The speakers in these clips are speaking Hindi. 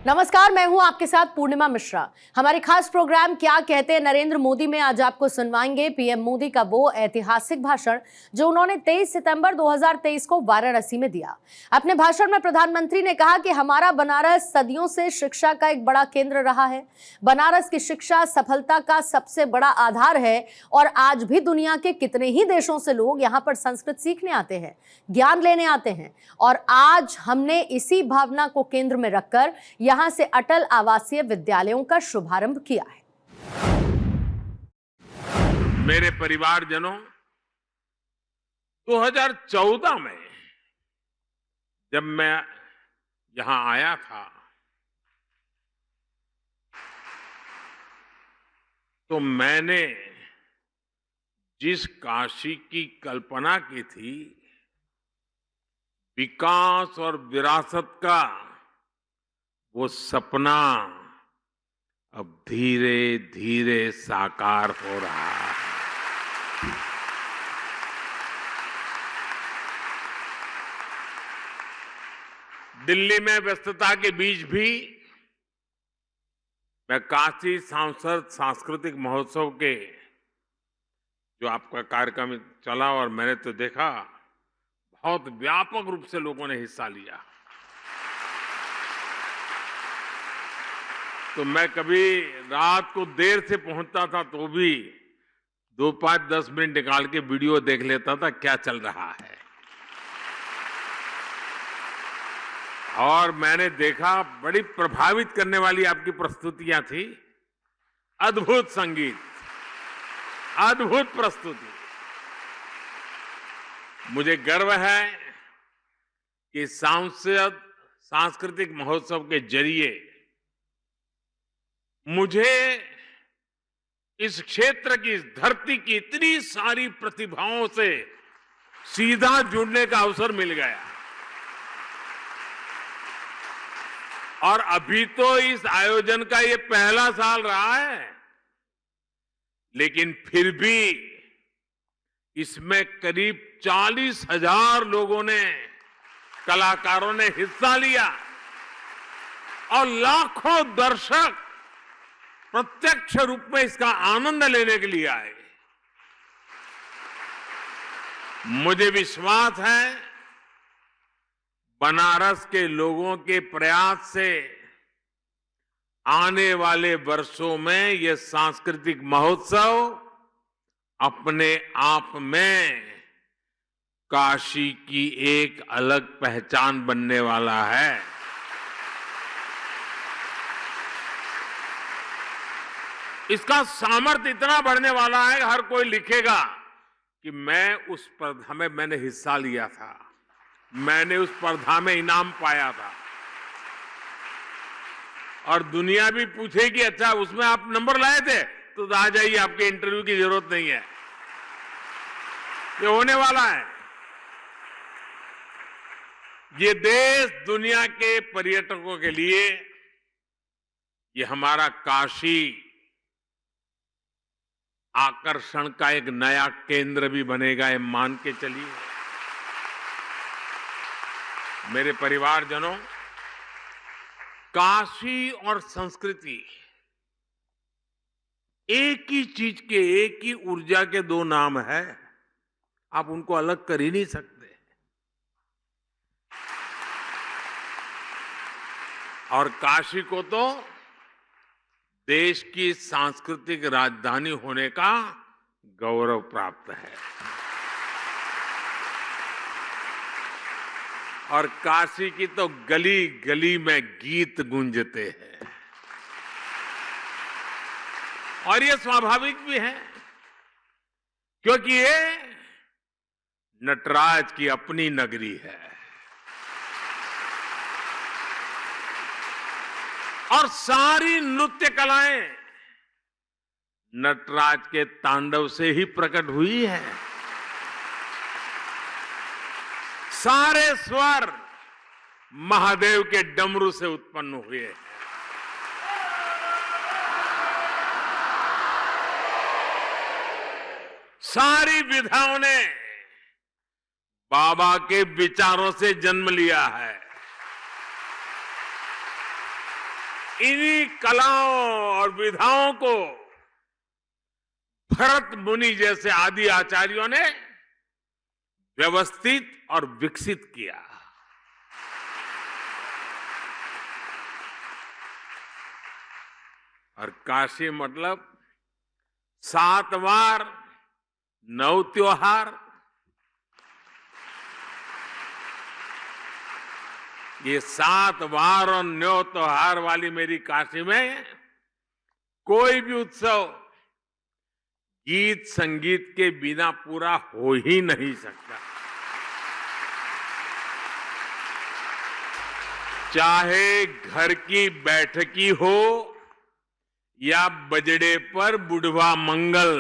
नमस्कार, मैं हूं आपके साथ पूर्णिमा मिश्रा। हमारे खास प्रोग्राम क्या कहते हैं नरेंद्र मोदी में आज आपको सुनवाएंगे पीएम मोदी का वो ऐतिहासिक भाषण जो उन्होंने 23 सितंबर 2023 को वाराणसी में दिया। अपने भाषण में प्रधानमंत्री ने कहा कि हमारा बनारस सदियों से शिक्षा का एक बड़ा केंद्र रहा है। बनारस की शिक्षा सफलता का सबसे बड़ा आधार है और आज भी दुनिया के कितने ही देशों से लोग यहाँ पर संस्कृत सीखने आते हैं, ज्ञान लेने आते हैं और आज हमने इसी भावना को केंद्र में रखकर यहां से अटल आवासीय विद्यालयों का शुभारंभ किया है। मेरे परिवारजनों, 2014 में जब मैं यहां आया था तो मैंने जिस काशी की कल्पना की थी, विकास और विरासत का वो सपना अब धीरे धीरे साकार हो रहा है। दिल्ली में व्यस्तता के बीच भी मैं काशी सांस्कृतिक महोत्सव के जो आपका कार्यक्रम चला और मैंने तो देखा, बहुत व्यापक रूप से लोगों ने हिस्सा लिया। तो मैं कभी रात को देर से पहुंचता था तो भी 2, 5, 10 मिनट निकाल के वीडियो देख लेता था क्या चल रहा है। और मैंने देखा बड़ी प्रभावित करने वाली आपकी प्रस्तुतियां थी। अद्भुत संगीत, अद्भुत प्रस्तुति। मुझे गर्व है कि सांस्कृतिक महोत्सव के जरिए मुझे इस क्षेत्र की, इस धरती की इतनी सारी प्रतिभाओं से सीधा जुड़ने का अवसर मिल गया। और अभी तो इस आयोजन का ये पहला साल रहा है, लेकिन फिर भी इसमें करीब 40,000 लोगों ने, कलाकारों ने हिस्सा लिया और लाखों दर्शक प्रत्यक्ष रूप में इसका आनंद लेने के लिए आए। मुझे विश्वास है बनारस के लोगों के प्रयास से आने वाले वर्षों में यह सांस्कृतिक महोत्सव अपने आप में काशी की एक अलग पहचान बनने वाला है। इसका सामर्थ्य इतना बढ़ने वाला है, हर कोई लिखेगा कि मैंने हिस्सा लिया था, मैंने उस स्पर्धा में इनाम पाया था। और दुनिया भी पूछेगी अच्छा उसमें आप नंबर लाए थे, तो आ जाइए, आपके इंटरव्यू की जरूरत नहीं है, ये होने वाला है। ये देश दुनिया के पर्यटकों के लिए, ये हमारा काशी आकर्षण का एक नया केंद्र भी बनेगा, ये मान के चलिए। मेरे परिवारजनों, काशी और संस्कृति एक ही चीज के, एक ही ऊर्जा के दो नाम है। आप उनको अलग कर ही नहीं सकते। और काशी को तो देश की सांस्कृतिक राजधानी होने का गौरव प्राप्त है। और काशी की तो गली गली में गीत गूंजते हैं और ये स्वाभाविक भी है, क्योंकि ये नटराज की अपनी नगरी है और सारी नृत्य कलाएं नटराज के तांडव से ही प्रकट हुई है। सारे स्वर महादेव के डमरू से उत्पन्न हुए हैं। सारी विधाओं ने बाबा के विचारों से जन्म लिया है। इन्हीं कलाओं और विधाओं को भरत मुनि जैसे आदि आचार्यों ने व्यवस्थित और विकसित किया। और काशी मतलब 7 वार 9 त्योहार। ये 7 वार और 9 त्योहार वाली मेरी काशी में कोई भी उत्सव गीत संगीत के बिना पूरा हो ही नहीं सकता। चाहे घर की बैठकी हो या बजड़े पर बुढ़वा मंगल,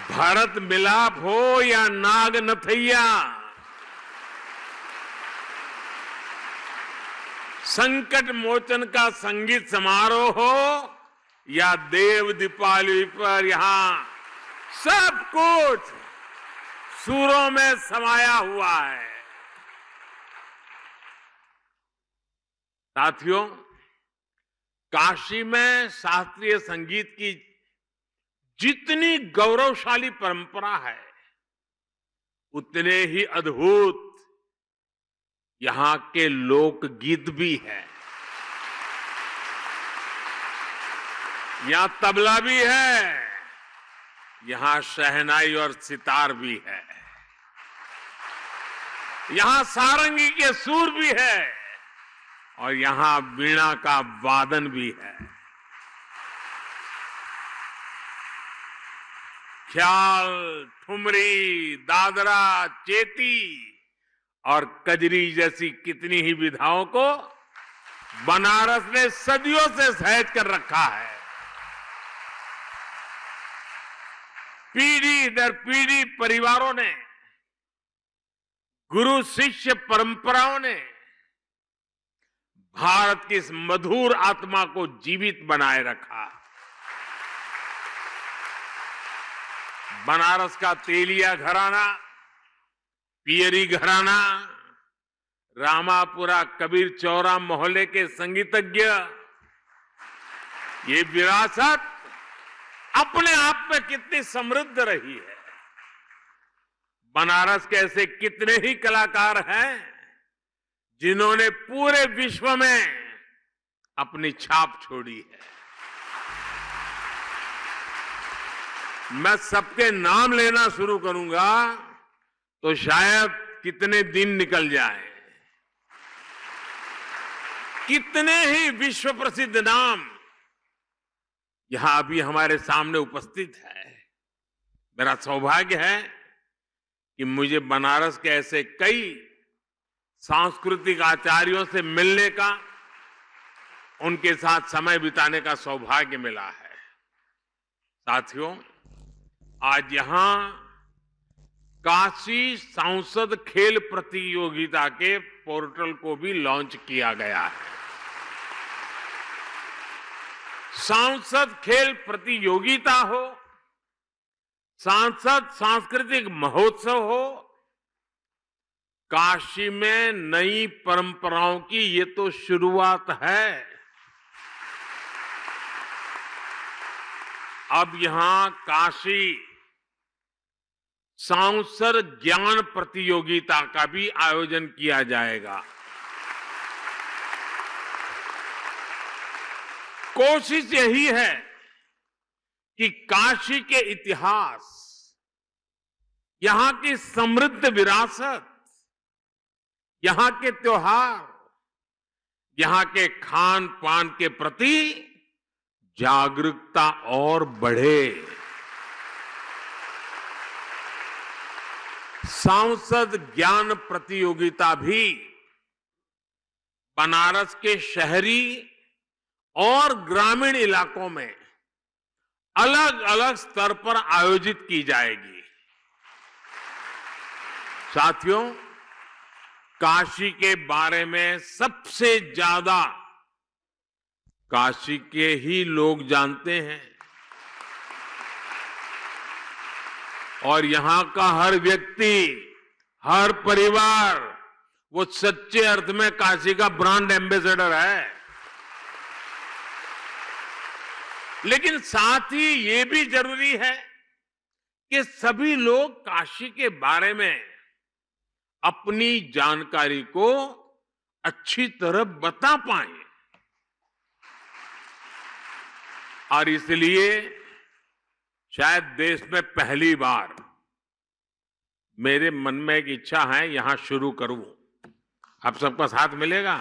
भरत मिलाप हो या नाग नथैया, संकट मोचन का संगीत समारोह हो या देव दीपावली पर यहां सब कुछ सुरों में समाया हुआ है। साथियों, काशी में शास्त्रीय संगीत की जितनी गौरवशाली परंपरा है, उतने ही अद्भुत यहां के लोकगीत भी है। यहां तबला भी है, यहां शहनाई और सितार भी है, यहां सारंगी के सुर भी है और यहां वीणा का वादन भी है। ख्याल, ठुमरी, दादरा, चेती और कजरी जैसी कितनी ही विधाओं को बनारस ने सदियों से सहेज कर रखा है। पीढ़ी दर पीढ़ी परिवारों ने, गुरु शिष्य परंपराओं ने भारत की इस मधुर आत्मा को जीवित बनाए रखा। बनारस का तेलिया घराना, पियरी घराना, रामापुरा कबीर चौरा मोहल्ले के संगीतज्ञ, ये विरासत अपने आप में कितनी समृद्ध रही है। बनारस के ऐसे कितने ही कलाकार हैं जिन्होंने पूरे विश्व में अपनी छाप छोड़ी है। मैं सबके नाम लेना शुरू करूंगा तो शायद कितने दिन निकल जाएं। कितने ही विश्व प्रसिद्ध नाम यहां अभी हमारे सामने उपस्थित है। मेरा सौभाग्य है कि मुझे बनारस के ऐसे कई सांस्कृतिक आचार्यों से मिलने का, उनके साथ समय बिताने का सौभाग्य मिला है। साथियों, आज यहां काशी सांसद खेल प्रतियोगिता के पोर्टल को भी लॉन्च किया गया है। सांसद खेल प्रतियोगिता हो, सांसद सांस्कृतिक महोत्सव हो, काशी में नई परंपराओं की ये तो शुरुआत है। अब यहां काशी सांसद ज्ञान प्रतियोगिता का भी आयोजन किया जाएगा। कोशिश यही है कि काशी के इतिहास, यहां की समृद्ध विरासत, यहां के त्योहार, यहां के खान पान के प्रति जागरूकता और बढ़े। सांसद ज्ञान प्रतियोगिता भी बनारस के शहरी और ग्रामीण इलाकों में अलग अलग स्तर पर आयोजित की जाएगी। साथियों, काशी के बारे में सबसे ज्यादा काशी के ही लोग जानते हैं और यहां का हर व्यक्ति, हर परिवार वो सच्चे अर्थ में काशी का ब्रांड एम्बेसडर है। लेकिन साथ ही ये भी जरूरी है कि सभी लोग काशी के बारे में अपनी जानकारी को अच्छी तरह बता पाएं। और इसलिए शायद देश में पहली बार मेरे मन में एक इच्छा है, यहां शुरू करूं। आप सबका साथ मिलेगा?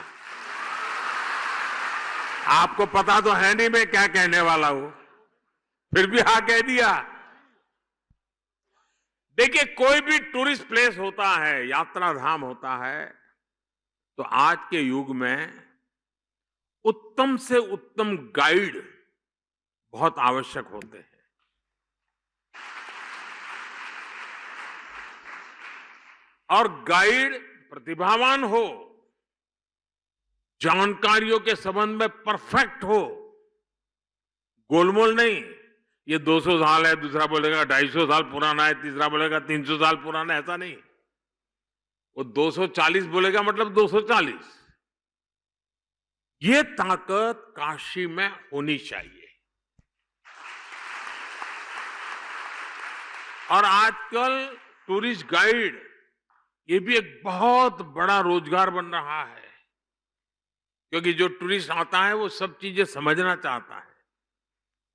आपको पता तो है नहीं मैं क्या कहने वाला हूं, फिर भी हाँ कह दिया। देखिए, कोई भी टूरिस्ट प्लेस होता है, यात्रा धाम होता है, तो आज के युग में उत्तम से उत्तम गाइड बहुत आवश्यक होते हैं। और गाइड प्रतिभावान हो, जानकारियों के संबंध में परफेक्ट हो, गोलमोल नहीं, ये 200 साल है, दूसरा बोलेगा 250 साल पुराना है, तीसरा बोलेगा 300 साल पुराना है, ऐसा नहीं। वो 240 बोलेगा मतलब 240। ये ताकत काशी में होनी चाहिए। और आजकल टूरिस्ट गाइड ये भी एक बहुत बड़ा रोजगार बन रहा है, क्योंकि जो टूरिस्ट आता है वो सब चीजें समझना चाहता है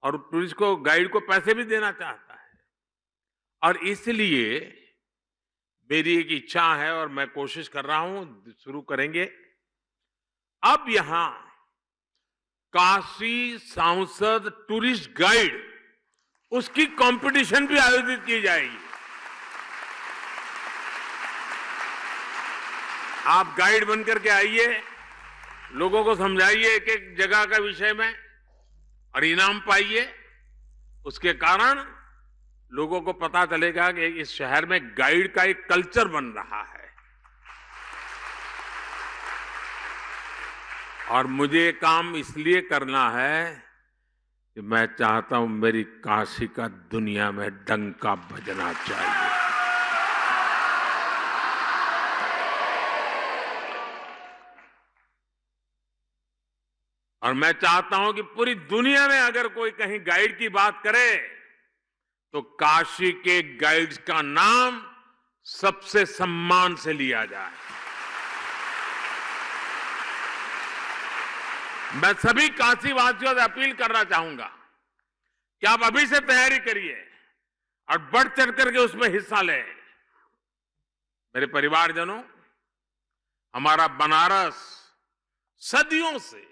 और टूरिस्ट को, गाइड को पैसे भी देना चाहता है। और इसलिए मेरी एक इच्छा है और मैं कोशिश कर रहा हूं, शुरू करेंगे। अब यहां काशी सांसद टूरिस्ट गाइड, उसकी कंपटीशन भी आयोजित की जाएगी। आप गाइड बनकर के आइए, लोगों को समझाइए एक एक जगह का विषय में और इनाम पाइए। उसके कारण लोगों को पता चलेगा कि इस शहर में गाइड का एक कल्चर बन रहा है। और मुझे ये काम इसलिए करना है कि मैं चाहता हूं मेरी काशी का दुनिया में डंका बजना चाहिए। और मैं चाहता हूं कि पूरी दुनिया में अगर कोई कहीं गाइड की बात करे तो काशी के गाइड्स का नाम सबसे सम्मान से लिया जाए। मैं सभी काशी वासियों से अपील करना चाहूंगा कि आप अभी से तैयारी करिए और बढ़ चढ़ करके उसमें हिस्सा लें। मेरे परिवारजनों, हमारा बनारस सदियों से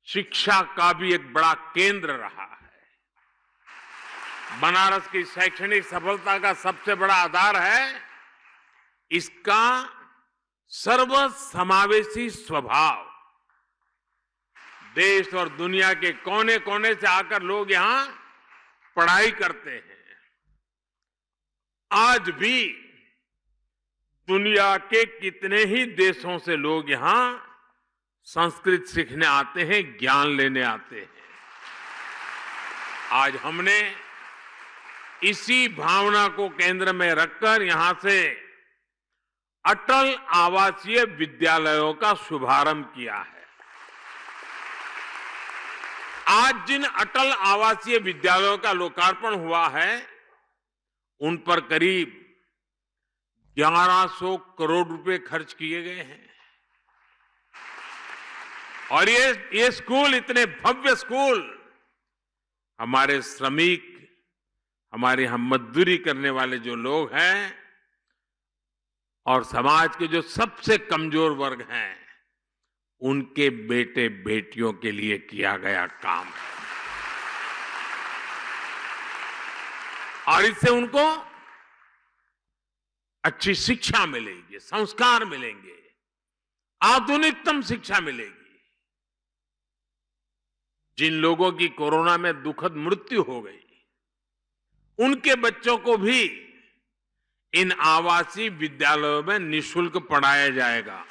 शिक्षा का भी एक बड़ा केंद्र रहा है। बनारस की शैक्षणिक सफलता का सबसे बड़ा आधार है इसका सर्वसमावेशी स्वभाव। देश और दुनिया के कोने कोने से आकर लोग यहां पढ़ाई करते हैं। आज भी दुनिया के कितने ही देशों से लोग यहां संस्कृत सीखने आते हैं, ज्ञान लेने आते हैं। आज हमने इसी भावना को केंद्र में रखकर यहां से अटल आवासीय विद्यालयों का शुभारंभ किया है। आज जिन अटल आवासीय विद्यालयों का लोकार्पण हुआ है, उन पर करीब 1100 करोड़ रुपए खर्च किए गए हैं। और ये स्कूल, इतने भव्य स्कूल, हमारे श्रमिक, हमारे यहां मजदूरी करने वाले जो लोग हैं और समाज के जो सबसे कमजोर वर्ग हैं, उनके बेटे बेटियों के लिए किया गया काम है। और इससे उनको अच्छी शिक्षा मिलेगी, संस्कार मिलेंगे, आधुनिकतम शिक्षा मिलेगी। जिन लोगों की कोरोना में दुखद मृत्यु हो गई, उनके बच्चों को भी इन आवासीय विद्यालयों में निःशुल्क पढ़ाया जाएगा।